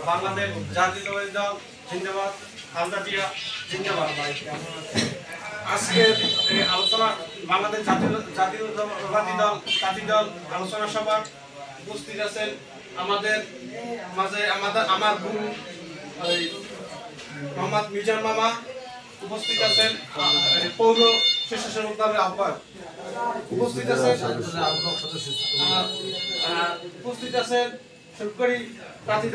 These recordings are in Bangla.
বাংলাদেশ জাতীয়তাবাদী দল জিন্দাবাদ, খালেদা জিয়া জিন্দাবাদ। আজকের এই আলোচনা বাংলাদেশ জাতীয়তাবাদী দল জাতীয় দল আলোচনা সভা উপস্থিত আছেন আমাদের মাঝে আমার গুরু মোহাম্মদ মিজান মামা, উপস্থিত আছেন পৌর স্বেচ্ছাসেবক দলের আহ্বায়ক, উপস্থিত আছেন সরকারি প্রার্থী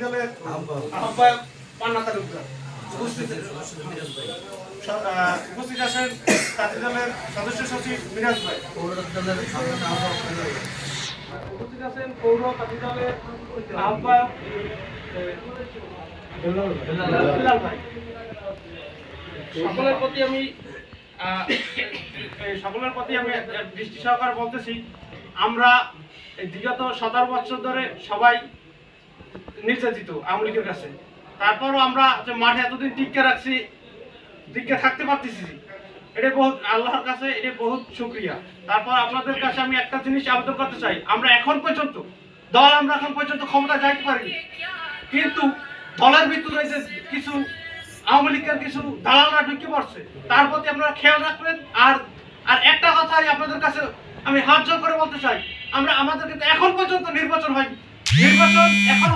দলের আহ্বায়ক পান্না তালুকদার, উপস্থিত আছেন প্রার্থী দলের সদস্য সচিব মিরাজ ভাই, উপস্থিত আছেন পৌর প্রার্থী দলের আহ্বায়ক দুলাল ভাই। সকলের প্রতি আমি দৃষ্টি সহকারে বলতেছি, আমরা বিগত 17 বছর ধরে সবাই নির্যাতিত আওয়ামী লীগের কাছে। তারপরও আমরা যে মাঠে এতদিন টিকে থাকতে পারতেছি, এটা বহুত আল্লাহর কাছে, এটা বহুত শুকরিয়া। তারপর আপনাদের কাছে আমি একটা জিনিস আবেদন করতে চাই, আমরা এখন পর্যন্ত ক্ষমতা যাইতে পারিনি, কিন্তু দলের ভিতরে যে কিছু আওয়ামী লীগের কিছু দালালরা ঢুকে পড়ছে, তার প্রতি আপনারা খেয়াল রাখবেন। আর একটা কথাই আপনাদের কাছে আমি হাত জোড় করে বলতে চাই, আমাদের কিন্তু এখন পর্যন্ত নির্বাচন হয়নি, নির্বাচন এখন